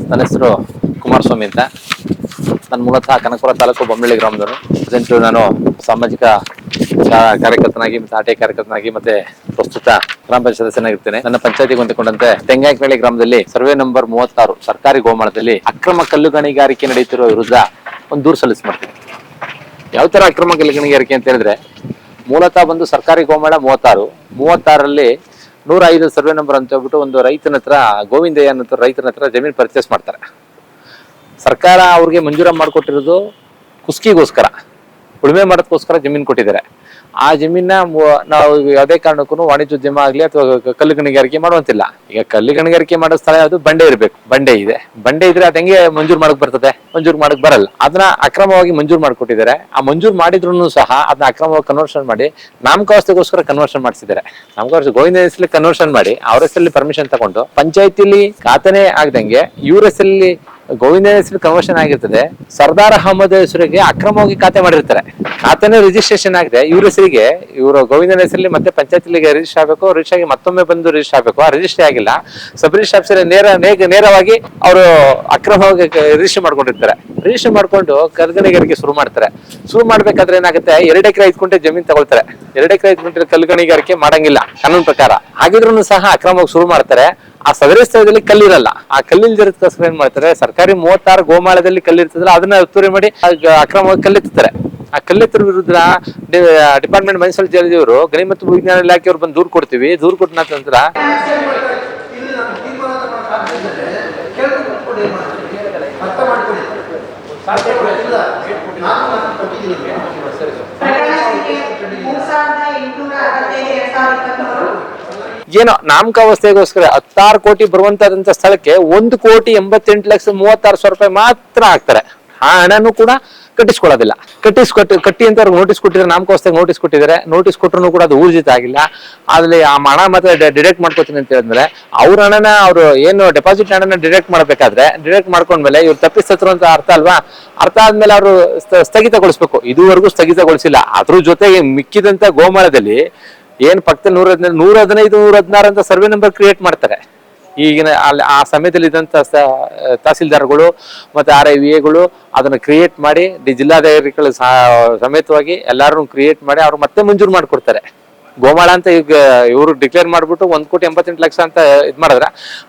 ನನ್ನ ಹೆಸರು ಕುಮಾರಸ್ವಾಮಿ ಅಂತ. ನಾನು ಮೂಲತಃ ಕನಕಪುರ ತಾಲೂಕು ಬೊಮ್ಮನಹಳ್ಳಿ ಗ್ರಾಮದವರು. ಪ್ರೆಸೆಂಟು ನಾನು ಸಾಮಾಜಿಕ ಕಾರ್ಯಕರ್ತನಾಗಿ ಮತ್ತೆ ಆಟೆ ಕಾರ್ಯಕರ್ತನಾಗಿ ಮತ್ತೆ ಪ್ರಸ್ತುತ ಗ್ರಾಮ ಪಂಚಾಯತ್ ಸದಸ್ಯನಾಗಿರ್ತೇನೆ. ನನ್ನ ಪಂಚಾಯತಿಗೆ ಹೊಂದಿಕೊಂಡಂತೆ ತೆಂಗಾಯಕನಹಳ್ಳಿ ಗ್ರಾಮದಲ್ಲಿ ಸರ್ವೆ ನಂಬರ್ 36 ಸರ್ಕಾರಿ ಗೋಮಾಳದಲ್ಲಿ ಅಕ್ರಮ ಕಲ್ಲು ಗಣಿಗಾರಿಕೆ ನಡೆಯುತ್ತಿರುವ ವಿರುದ್ಧ ಒಂದು ದೂರು ಸಲ್ಲಿಸ್ತೀನಿ. ಯಾವ ತರ ಅಕ್ರಮ ಕಲ್ಲು ಗಣಿಗಾರಿಕೆ ಅಂತ ಹೇಳಿದ್ರೆ, ಮೂಲತಃ ಬಂದು ಸರ್ಕಾರಿ ಗೋಮಾಳ 36ರಲ್ಲಿ 105 ಸರ್ವೆ ನಂಬರ್ ಅಂತ ಹೇಳ್ಬಿಟ್ಟು ಒಂದು ರೈತನ ಹತ್ರ, ಗೋವಿಂದಯ್ಯ ಅನ್ನೋ ರೈತನ ಹತ್ರ ಜಮೀನು ಪರ್ಚೇಸ್ ಮಾಡ್ತಾರೆ. ಸರ್ಕಾರ ಅವ್ರಿಗೆ ಮಂಜೂರ ಮಾಡಿಕೊಟ್ಟಿರೋದು ಕುಸ್ಕಿಗೋಸ್ಕರ, ಉಳುಮೆ ಮಾಡೋದಕ್ಕೋಸ್ಕರ ಜಮೀನು ಕೊಟ್ಟಿದ್ದಾರೆ. ಆ ಜಮೀನ ನಾವು ಯಾವುದೇ ಕಾರಣಕ್ಕೂ ವಾಣಿಜ್ಯೋದ್ಯಮ ಆಗ್ಲಿ ಅಥವಾ ಕಲ್ಲು ಗಣಿಗಾರಿಕೆ ಮಾಡುವಂತಿಲ್ಲ. ಈಗ ಕಲ್ಲು ಗಣಿಗಾರಿಕೆ ಮಾಡೋ ಸ್ಥಳ ಅದು ಬಂಡೆ ಇರಬೇಕು. ಬಂಡೆ ಇದ್ರೆ ಅದ್ ಹೆಂಗೆ ಮಂಜೂರು ಮಾಡಕ್ ಬರ್ತದೆ? ಮಂಜೂರು ಮಾಡಕ್ ಬರಲ್ಲ. ಅದನ್ನ ಅಕ್ರಮವಾಗಿ ಮಂಜೂರು ಮಾಡ್ಕೊಟ್ಟಿದ್ದಾರೆ. ಆ ಮಂಜೂರು ಮಾಡಿದ್ರು ಸಹ ಅದನ್ನ ಅಕ್ರಮವಾಗಿ ಕನ್ವರ್ಷನ್ ಮಾಡಿ ನಾಮಕಾವಸ್ಥೆಗೋಸ್ಕರ ಕನ್ವರ್ಷನ್ ಮಾಡಿಸಿದ್ದಾರೆ. ನಾಮಕಾವಸ್ಥೆ ಗೋವಿಂದ ಹೆಸರಲ್ಲಿ ಕನ್ವರ್ಷನ್ ಮಾಡಿ ಅವ್ರ ಹೆಸರಲ್ಲಿ ಪರ್ಮಿಷನ್ ತಗೊಂಡು ಪಂಚಾಯತಿಲಿ ಖಾತೆನೇ ಆಗದಂಗೆ ಇವ್ರ ಹೆಸರಲ್ಲಿ ಗೋವಿಂದ ಹೆಸರು ಕನ್ವರ್ಷನ್ ಆಗಿರ್ತದೆ. ಸರ್ದಾರ್ ಅಹಮದ್ ಹೆಸರಿಗೆ ಅಕ್ರಮವಾಗಿ ಖಾತೆ ಮಾಡಿರ್ತಾರೆ. ಖಾತೆನೇ ರಿಜಿಸ್ಟ್ರೇಷನ್ ಆಗಿದೆ ಇವ್ರ ಹೆಸರಿಗೆ. ಇವರು ಗೋವಿಂದನ ಹೆಸರಲ್ಲಿ ಮತ್ತೆ ಪಂಚಾಯತಿಗೆ ರಿಜಿಸ್ಟರ್ ಆಗಬೇಕು. ರಿಜಿಸ್ಟರ್ ಆಗಿ ಮತ್ತೊಮ್ಮೆ ಬಂದು ರಿಜಿಸ್ಟರ್ ಆಗಬೇಕು. ಆ ರಿಜಿಸ್ಟರ್ ಆಗಿಲ್ಲ. ಸಬ್ ರಿಜಿಸ್ಟರ್ ಆಫೀಸರ್ ನೇರವಾಗಿ ಅವರು ಅಕ್ರಮವಾಗಿ ರಿಜಿಸ್ಟರ್ ಮಾಡ್ಕೊಂಡಿರ್ತಾರೆ. ರಿಜಿಸ್ಟರ್ ಮಾಡ್ಕೊಂಡು ಕಲ್ಲು ಗಣಿಗಾರಿಕೆ ಶುರು ಮಾಡ್ತಾರೆ. ಶುರು ಮಾಡ್ಬೇಕಾದ್ರೆ ಏನಾಗುತ್ತೆ, 2 ಎಕರೆ 5 ಗುಂಟೆ ಜಮೀನು ತಗೊಳ್ತಾರೆ. 2 ಎಕರೆ 5 ಗುಂಟೆ ಕಲ್ಲು ಗಣಿಗಾರಿಕೆ ಮಾಡಂಗಿಲ್ಲ ಕಾನೂನು ಪ್ರಕಾರ. ಹಾಗಿದ್ರು ಸಹ ಅಕ್ರಮವಾಗಿ ಶುರು ಮಾಡ್ತಾರೆ. ಆ ಸದರಿ ಸ್ಥಳದಲ್ಲಿ ಕಲ್ಲಿರಲ್ಲ. ಆ ಕಲ್ಲಿಲ್ದಿರೋದಕ್ಕೋಸ್ಕರ ಏನ್ ಮಾಡ್ತಾರೆ, ಸರ್ಕಾರಿ 36 ಗೋಮಾಳದಲ್ಲಿ ಕಲ್ಲಿರ್ತದಲ್ಲ ಅದನ್ನ ಒತ್ತುವರಿ ಮಾಡಿ ಅಕ್ರಮವಾಗಿ ಕಲ್ಲೆತ್ತುತ್ತಾರೆ. ಆ ಕಲ್ಲೆತ್ತರ ವಿರುದ್ಧ ಡಿಪಾರ್ಟ್ಮೆಂಟ್ ಮೈಸೂರು ಜಿಲ್ಲೆಯವರು ಗಣಿ ಮತ್ತು ವಿಜ್ಞಾನ ಇಲಾಖೆಯವರು ಬಂದು ದೂರು ಕೊಡ್ತೀವಿ. ದೂರು ಕೊಟ್ಟ ನಂತರ ಏನೋ ನಾಮಕಾವಸ್ಥೆಗೋಸ್ಕರ 16 ಕೋಟಿ ಬರುವಂತದಂತ ಸ್ಥಳಕ್ಕೆ 1,88,36,000 ರೂಪಾಯಿ ಮಾತ್ರ ಹಾಕ್ತಾರೆ. ಆ ಹಣನೂ ಕೂಡ ಕಟ್ಟಿಸ್ಕೊಳ್ಳೋದಿಲ್ಲ. ಕಟ್ಟಿ ಅಂತ ಅವ್ರಿಗೆ ನೋಟಿಸ್ ಕೊಟ್ಟಿದ್ದಾರೆ. ನಾಮಕಾವಸ್ಥೆಗೆ ನೋಟಿಸ್ ಕೊಟ್ಟಿದ್ದಾರೆ. ನೋಟಿಸ್ ಕೊಟ್ಟರು ಕೂಡ ಅದು ಊರ್ಜಿತ ಆಗಿಲ್ಲ. ಅಲ್ಲಿ ಆ ಹಣ ಮಾತ್ರ ಡಿಡಕ್ಟ್ ಮಾಡ್ಕೋತೀನಿ ಅಂತ ಹೇಳಿದ್ಮೇಲೆ ಅವ್ರ ಹಣನ ಅವರು ಏನು ಡೆಪಾಸಿಟ್ ಹಣನ ಡಿಡಕ್ಟ್ ಮಾಡ್ಕೊಂಡ್ಮೇಲೆ ಇವ್ರು ತಪ್ಪಿಸ್ತರು ಅಂತ ಅರ್ಥ ಅಲ್ವಾ? ಅರ್ಥ ಆದ್ಮೇಲೆ ಅವರು ಸ್ಥಗಿತಗೊಳಿಸ್ಬೇಕು. ಇದುವರೆಗೂ ಸ್ಥಗಿತಗೊಳಿಸಿಲ್ಲ. ಅದ್ರ ಜೊತೆಗೆ ಮಿಕ್ಕಿದಂತ ಗೋಮಾಳದಲ್ಲಿ ಏನ್ ಪಕ್ಕದಲ್ಲಿ 115, 116 ಅಂತ ಸರ್ವೆ ನಂಬರ್ ಕ್ರಿಯೇಟ್ ಮಾಡ್ತಾರೆ. ಈಗಿನ ಆ ಸಮಯದಲ್ಲಿ ಇದ್ದಂತ ತಹಸೀಲ್ದಾರ್ಗಳು ಮತ್ತೆ RIVAಗಳು ಅದನ್ನ ಕ್ರಿಯೇಟ್ ಮಾಡಿ ಜಿಲ್ಲಾಧಿಕಾರಿಗಳ ಸಮೇತವಾಗಿ ಎಲ್ಲಾರು ಕ್ರಿಯೇಟ್ ಮಾಡಿ ಅವ್ರು ಮತ್ತೆ ಮಂಜೂರು ಮಾಡ್ಕೊಡ್ತಾರೆ. ಗೋಮಾಳ ಅಂತ ಈಗ ಇವರು ಡಿಕ್ಲೇರ್ ಮಾಡ್ಬಿಟ್ಟು 1,88,00,000 ಅಂತ ಇದ್ ಮಾಡಿದ್ರ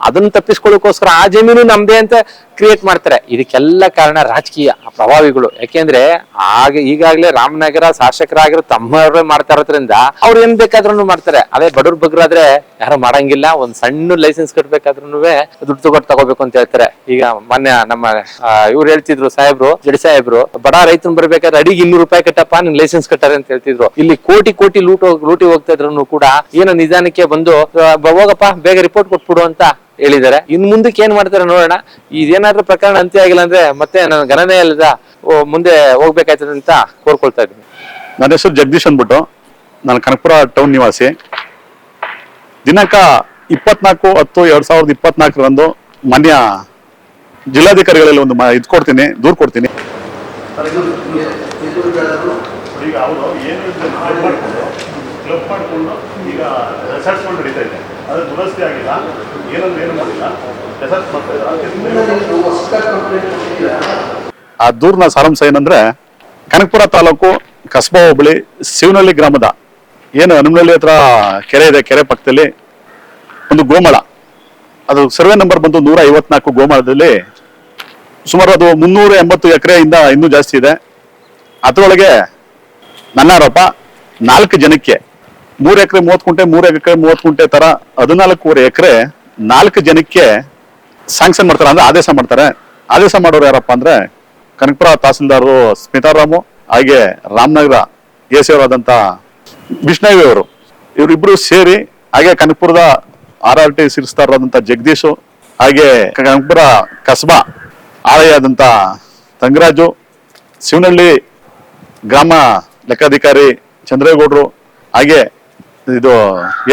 ಅದನ್ನ ತಪ್ಪಿಸ್ಕೊಳ್ಳೋಕೋಸ್ಕರ ಆ ಜಮೀನು ನಮ್ದೇ ಅಂತ ಕ್ರಿಯೇಟ್ ಮಾಡ್ತಾರೆ. ಇದಕ್ಕೆಲ್ಲ ಕಾರಣ ರಾಜಕೀಯ ಪ್ರಭಾವಿಗಳು. ಯಾಕೆಂದ್ರೆ ಈಗಾಗಲೇ ರಾಮನಗರ ಶಾಸಕರಾಗಿರೋ ತಮ್ಮವರೇ ಮಾಡ್ತಾ ಇರೋದ್ರಿಂದ ಅವ್ರು ಏನ್ ಬೇಕಾದ್ರೂ ಮಾಡ್ತಾರೆ. ಅದೇ ಬಡವ್ರ ಬಗ್ರಾದ್ರೆ ಯಾರು ಮಾಡಂಗಿಲ್ಲ. ಒಂದ್ ಸಣ್ಣ ಲೈಸೆನ್ಸ್ ಕಟ್ಬೇಕಾದ್ರೂ ದುಡ್ಡು ತಗೋಬೇಕು ಅಂತ ಹೇಳ್ತಾರೆ. ಈಗ ಮೊನ್ನೆ ನಮ್ಮ ಇವ್ರು ಹೇಳ್ತಿದ್ರು ಜಡಿ ಸಾಹೇಬ್ರು, ಬಡ ರೈತನ ಬರ್ಬೇಕಾದ್ರೆ ಅಡಿಗೆ 200 ರೂಪಾಯಿ ಕಟ್ಟಪ್ಪ ನಿನ್ ಲೈಸೆನ್ಸ್ ಕಟ್ಟಾರೆ ಅಂತ ಹೇಳ್ತಿದ್ರು. ಇಲ್ಲಿ ಕೋಟಿ ಲೂಟಿ ಹೋಗ್ತಾ ಇದ್ರು ಕೂಡ ಏನೋ ನಿಧಾನಕ್ಕೆ ಬಂದು ಹೋಗಪ್ಪ ಬೇಗ ರಿಪೋರ್ಟ್ ಕೊಟ್ಬಿಡು ಅಂತ ಹೇಳಿದ್ದಾರೆ. ಇನ್ ಮುಂದಕ್ಕೆ ಏನ್ ಮಾಡ್ತಾರೆ ನೋಡೋಣ. ಇದೇನಾದ್ರೂ ಪ್ರಕರಣ ಅಂತ್ಯ ಆಗಿಲ್ಲ ಅಂದ್ರೆ ಮತ್ತೆ ನನ್ನ ಗಣನೆ ಅಲ್ಲದ ಮುಂದೆ ಹೋಗ್ಬೇಕಾಯ್ತದೆ ಅಂತ ಕೋರ್ಕೊಳ್ತಾ ಇದ್ದೀನಿ. ನನ್ನ ಹೆಸರು ಜಗದೀಶ್ ಅಂದ್ಬಿಟ್ಟು, ನಾನು ಕನಕಪುರ ಟೌನ್ ನಿವಾಸಿ. ದಿನಾಂಕ 24/10/2024 ಮಾನ್ಯ ಜಿಲ್ಲಾಧಿಕಾರಿಗಳಲ್ಲಿ ಒಂದು ದೂರು ಕೊಡ್ತೀನಿ. ಈಗ ಅವರು ಏನು ಕ್ಲಬ್ ಮಾಡಿಕೊಂಡು ಈಗ ರೆಸಾರ್ಟ್ಸ್ ನಡೀತಾ ಇದೆ. ಅದು ದುರಸ್ತಿ ಆಗಿಲ್ಲ, ಏನು ಮಾಡಿಲ್ಲ, ರೆಸಾರ್ಟ್ಸ್ ಮಾಡ್ತಾ ಇದ್ದಾರೆ. ಆ ದೂರಿನ ಸಾರಾಂಶ ಏನಂದ್ರೆ, ಕನಕಪುರ ತಾಲೂಕು ಕಸ್ಬಾ ಹೋಬಳಿ ಶಿವನಹಳ್ಳಿ ಗ್ರಾಮದ ಏನು ಹನುಮನಹಳ್ಳಿ ಹತ್ರ ಕೆರೆ ಇದೆ, ಕೆರೆ ಪಕ್ಕದಲ್ಲಿ ಒಂದು ಗೋಮಾಳ, ಅದು ಸರ್ವೆ ನಂಬರ್ ಬಂದು 154 ಗೋಮಾಳದಲ್ಲಿ ಸುಮಾರು ಅದು 380 ಎಕರೆಯಿಂದ ಇನ್ನೂ ಜಾಸ್ತಿ ಇದೆ. ಅದರೊಳಗೆ ನನ್ನ ಆರೋಪ 4 ಜನಕ್ಕೆ 3 ಎಕರೆ 30 ಗುಂಟೆ 3 ಎಕರೆ 30 ಗುಂಟೆ ತರ 14.5 ಎಕರೆ 4 ಜನಕ್ಕೆ ಸ್ಯಾಂಕ್ಷನ್ ಮಾಡ್ತಾರೆ, ಅಂದ್ರೆ ಆದೇಶ ಮಾಡ್ತಾರೆ. ಆದೇಶ ಮಾಡೋರು ಯಾರಪ್ಪ ಅಂದ್ರೆ ಕನಕಪುರ ತಹಸೀಲ್ದಾರು ಸ್ಮಿತಾರಾಮು, ಹಾಗೆ ರಾಮನಗರ AC ಅವರಾದಂತ ವಿಷ್ಣವಿ ಅವರು, ಇವರಿಬ್ರು ಸೇರಿ, ಹಾಗೆ ಕನಕಪುರದ RRT ಸಿರಿಸ್ತಾರಾದಂತ ಜಗದೀಶು, ಹಾಗೆ ಕನಕಪುರ ಕಸ್ಬಾ RI ಆದಂತ ತಂಗರಾಜು, ಶಿವನಹಳ್ಳಿ ಗ್ರಾಮ ಲೆಕ್ಕಾಧಿಕಾರಿ ಚಂದ್ರೇಗೌಡರು, ಹಾಗೆ ಇದು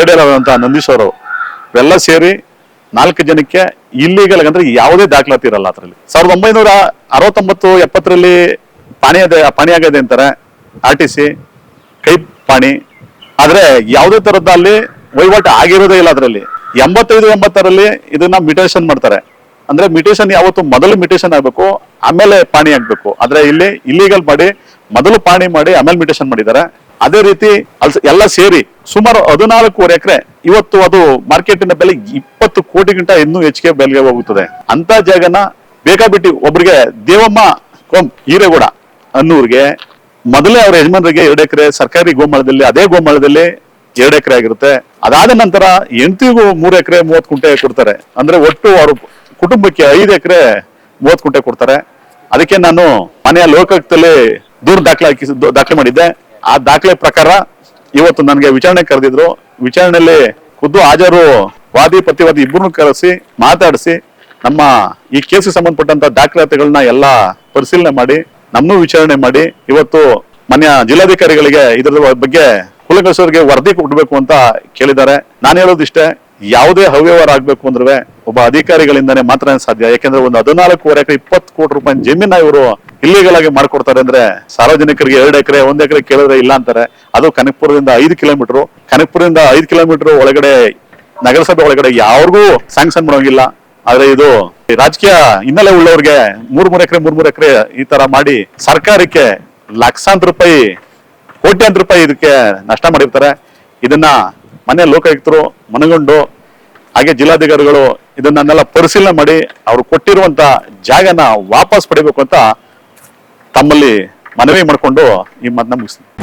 ಏಡೇರಾದಂತ ನಂದೀಶ್ ಅವರು ಇವೆಲ್ಲ ಸೇರಿ 4 ಜನಕ್ಕೆ ಇಲ್ಲಿಗಲ್ ಅಂದ್ರೆ ಯಾವುದೇ ದಾಖಲಾತಿ ಇರಲ್ಲ. ಅದರಲ್ಲಿ 1969-70ರಲ್ಲಿ ಪಾಣಿ ಆಗದೆ ಅಂತಾರೆ, RTC ಕೈ ಪಾಣಿ. ಆದ್ರೆ ಯಾವುದೇ ತರದಲ್ಲಿ ವಹಿವಾಟು ಆಗಿರೋದೇ ಇಲ್ಲ. ಅದರಲ್ಲಿ 85-86ರಲ್ಲಿ ಇದನ್ನ ಮ್ಯೂಟೇಷನ್ ಮಾಡ್ತಾರೆ. ಅಂದ್ರೆ ಮ್ಯೂಟೇಶನ್ ಯಾವತ್ತು ಮೊದಲು ಮ್ಯೂಟೇಶನ್ ಆಗ್ಬೇಕು, ಆಮೇಲೆ ಪಾಣಿ ಆಗ್ಬೇಕು. ಆದ್ರೆ ಇಲ್ಲಿ ಇಲ್ಲಿಗಲ್ ಮಾಡಿ ಮೊದಲು ಪಾಣಿ ಮಾಡಿ ಆಮೇಲೆ ಮ್ಯೂಟೇಶನ್ ಮಾಡಿದ್ದಾರೆ. ಅದೇ ರೀತಿ ಎಲ್ಲ ಸೇರಿ ಸುಮಾರು 14 ಎಕರೆ ಇವತ್ತು ಅದು ಮಾರ್ಕೆಟಿನ ಬೆಲೆ 20 ಕೋಟಿಗಿಂತ ಇನ್ನೂ ಹೆಚ್ಚಿಗೆ ಬೆಲೆಗೆ ಹೋಗುತ್ತದೆ. ಅಂತ ಜಾಗನ ಬೇಕಾಬಿಟ್ಟು ಒಬ್ರಿಗೆ ದೇವಮ್ಮ ಹಿರೇಗೌಡ ಅನ್ನೂರ್ಗೆ ಮೊದಲೇ ಅವ್ರ ಯಜಮಾನರಿಗೆ 2 ಎಕರೆ ಸರ್ಕಾರಿ ಗೋಮಾಳದಲ್ಲಿ, ಅದೇ ಗೋಮಾಳದಲ್ಲಿ 2 ಎಕರೆ ಆಗಿರುತ್ತೆ. ಅದಾದ ನಂತರ ಹೆಂಡತಿಗೂ 3 ಎಕರೆ 30 ಕುಂಟೆ ಕೊಡ್ತಾರೆ. ಅಂದ್ರೆ ಒಟ್ಟು ಅವ್ರ ಕುಟುಂಬಕ್ಕೆ 5 ಎಕರೆ 30 ಕುಂಟೆ ಕೊಡ್ತಾರೆ. ಅದಕ್ಕೆ ನಾನು ಮನೆಯ ಲೋಕಾಯುಕ್ತದಲ್ಲಿ ದೂರು ದಾಖಲೆ ಮಾಡಿದ್ದೆ. ಆ ದಾಖಲೆ ಪ್ರಕಾರ ಇವತ್ತು ನನಗೆ ವಿಚಾರಣೆ ಕರೆದಿದ್ರು. ವಿಚಾರಣೆಯಲ್ಲಿ ಖುದ್ದು ಹಾಜರು ವಾದಿ ಪ್ರತಿವಾದಿ ಇಬ್ಬರನ್ನು ಕರೆಸಿ ಮಾತಾಡಿಸಿ ನಮ್ಮ ಈ ಕೇಸಿಗೆ ಸಂಬಂಧಪಟ್ಟಂತ ದಾಖಲಾತಿಗಳನ್ನ ಎಲ್ಲ ಪರಿಶೀಲನೆ ಮಾಡಿ ನಮ್ಮನ್ನು ವಿಚಾರಣೆ ಮಾಡಿ ಇವತ್ತು ಮನೆಯ ಜಿಲ್ಲಾಧಿಕಾರಿಗಳಿಗೆ ಇದರ ಬಗ್ಗೆ ಕುಲಕಸರಿಗೆ ವರದಿ ಕೊಡಬೇಕು ಅಂತ ಕೇಳಿದ್ದಾರೆ. ನಾನು ಹೇಳೋದಿಷ್ಟೇ, ಯಾವುದೇ ಅವ್ಯವಹಾರ ಆಗ್ಬೇಕು ಅಂದ್ರೆ ಒಬ್ಬ ಅಧಿಕಾರಿಗಳಿಂದಾನೇ ಮಾತ್ರ ಸಾಧ್ಯ. ಯಾಕೆಂದ್ರೆ ಒಂದು 14 ಎಕರೆ 20 ಕೋಟಿ ರೂಪಾಯಿ ಜಮೀನ ಇವರು ಇಲ್ಲಿಗಲ್ ಆಗಿ ಮಾಡ್ಕೊಡ್ತಾರೆ ಅಂದ್ರೆ ಸಾರ್ವಜನಿಕರಿಗೆ 2 ಎಕರೆ 1 ಎಕರೆ ಕೇಳಿದ್ರೆ ಇಲ್ಲ ಅಂತಾರೆ. ಅದು ಕನಕಪುರದಿಂದ 5 ಕಿಲೋಮೀಟರ್, ಕನಕಪುರದಿಂದ 5 ಕಿಲೋಮೀಟರ್ ಒಳಗಡೆ ನಗರಸಭೆ ಒಳಗಡೆ ಯಾರಿಗೂ ಸ್ಯಾಂಕ್ಷನ್ ಮಾಡೋಂಗಿಲ್ಲ. ಆದ್ರೆ ಇದು ರಾಜಕೀಯ ಹಿನ್ನೆಲೆ ಉಳ್ಳವ್ರಿಗೆ 3 ಎಕರೆ ಈ ತರ ಮಾಡಿ ಸರ್ಕಾರಕ್ಕೆ ಲಕ್ಷಾಂತರ ರೂಪಾಯಿ ಕೋಟ್ಯಾಂತರ ರೂಪಾಯಿ ಇದಕ್ಕೆ ನಷ್ಟ ಮಾಡಿರ್ತಾರೆ. ಇದನ್ನ ಮನೆ ಲೋಕಾಯುಕ್ತರು ಮನಗೊಂಡು ಹಾಗೆ ಜಿಲ್ಲಾಧಿಕಾರಿಗಳು ಇದನ್ನೆಲ್ಲ ಪರಿಶೀಲನೆ ಮಾಡಿ ಅವ್ರು ಕೊಟ್ಟಿರುವಂತ ಜಾಗನ ವಾಪಸ್ ಪಡಿಬೇಕು ಅಂತ ತಮ್ಮಲ್ಲಿ ಮನವಿ ಮಾಡಿಕೊಂಡು ಈ ಮಾತನ್ನ ಮುಗಿಸ್ತೀನಿ.